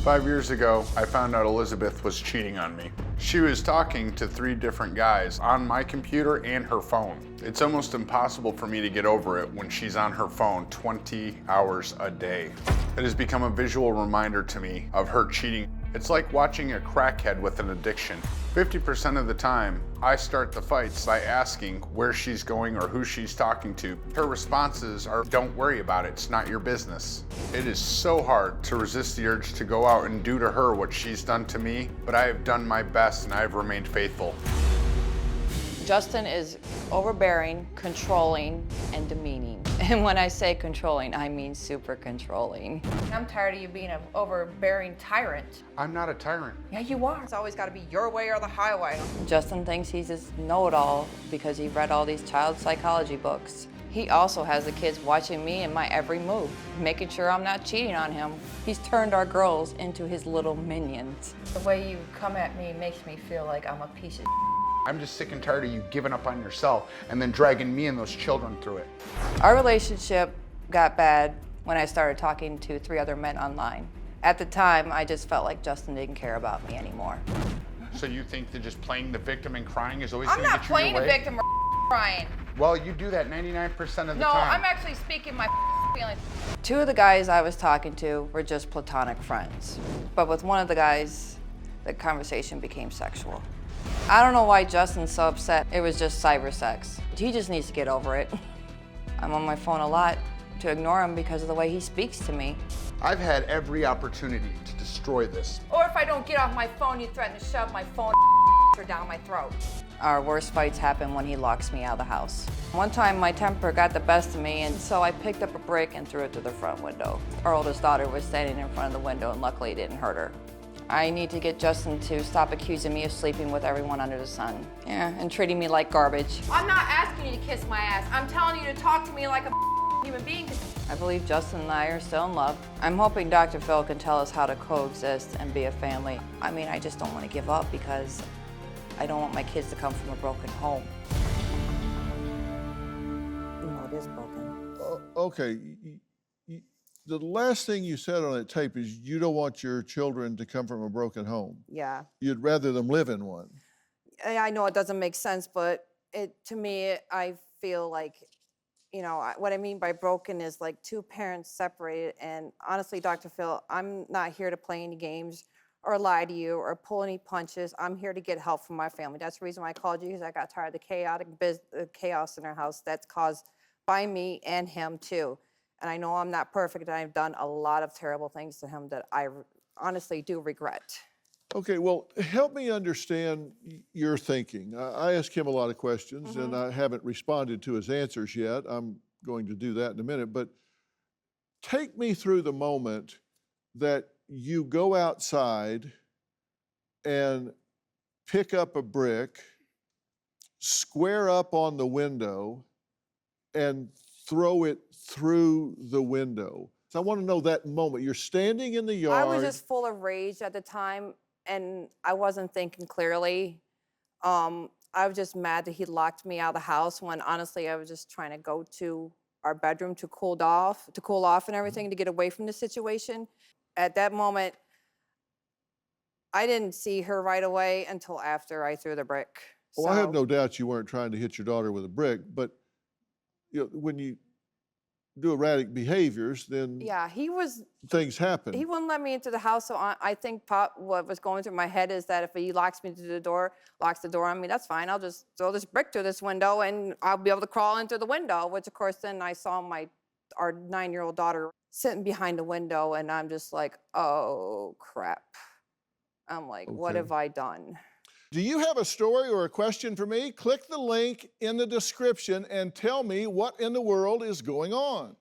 5 years ago, I found out Elizabeth was cheating on me. She was talking to 3 different guys on my computer and her phone. It's almost impossible for me to get over it when she's on her phone 20 hours a day. It has become a visual reminder to me of her cheating. It's like watching a crackhead with an addiction. 50% of the time, I start the fights by asking where she's going or who she's talking to. Her responses are, "Don't worry about it, it's not your business." It is so hard to resist the urge to go out and do to her what she's done to me, but I have done my best and I have remained faithful. Justin is overbearing, controlling, and demeaning. And when I say controlling, I mean super controlling. I'm tired of you being an overbearing tyrant. I'm not a tyrant. Yeah, you are. It's always got to be your way or the highway. Justin thinks he's this know-it-all because he read all these child psychology books. He also has the kids watching me and my every move, making sure I'm not cheating on him. He's turned our girls into his little minions. The way you come at me makes me feel like I'm a piece of I'm just sick and tired of you giving up on yourself and then dragging me and those children through it. Our relationship got bad when I started talking to 3 other men online. At the time, I just felt like Justin didn't care about me anymore. So you think that just playing the victim and crying is always I'm going to not get you your playing a way? victim or crying. Well, you do that 99% of the No, time. I'm actually speaking my feelings. 2 of the guys I was talking to were just platonic friends. But with one of the guys, the conversation became sexual. I don't know why Justin's so upset. It was just cyber sex. He just needs to get over it. I'm on my phone a lot to ignore him because of the way he speaks to me. I've had every opportunity to destroy this. Or if I don't get off my phone, you threaten to shove my phone down my throat. Our worst fights happen when he locks me out of the house. One time my temper got the best of me, and so I picked up a brick and threw it through the front window. Our oldest daughter was standing in front of the window, and luckily it didn't hurt her. I need to get Justin to stop accusing me of sleeping with everyone under the sun. Yeah, and treating me like garbage. I'm not asking you to kiss my ass. I'm telling you to talk to me like a human being. I believe Justin and I are still in love. I'm hoping Dr. Phil can tell us how to coexist and be a family. I mean, I just don't want to give up because I don't want my kids to come from a broken home. You know, it is broken. Okay. The last thing you said on that tape is you don't want your children to come from a broken home. Yeah. You'd rather them live in one. I know it doesn't make sense, but to me, I feel like, you know, what I mean by broken is like 2 parents separated. And honestly, Dr. Phil, I'm not here to play any games or lie to you or pull any punches. I'm here to get help from my family. That's the reason why I called you, because I got tired of the chaos in our house that's caused by me and him too. And I know I'm not perfect, and I've done a lot of terrible things to him that I honestly do regret. Okay, well, help me understand your thinking. I asked him a lot of questions, and I haven't responded to his answers yet. I'm going to do that in a minute. But take me through the moment that you go outside and pick up a brick, square up on the window, and throw it through the window. So I want to know that moment. You're standing in the yard. I was just full of rage at the time, and I wasn't thinking clearly. I was just mad that he locked me out of the house when honestly I was just trying to go to our bedroom to cool off and everything, to get away from the situation. At that moment, I didn't see her right away until after I threw the brick. Well, I have no doubt you weren't trying to hit your daughter with a brick, but you know, when you do erratic behaviors, then yeah, things happen. He wouldn't let me into the house, so I think what was going through my head is that if he locks the door on me, that's fine. I'll just throw this brick through this window and I'll be able to crawl in through the window, which of course then I saw our 9-year-old daughter sitting behind the window, and I'm just like, oh crap. I'm like, what have I done? Do you have a story or a question for me? Click the link in the description and tell me what in the world is going on.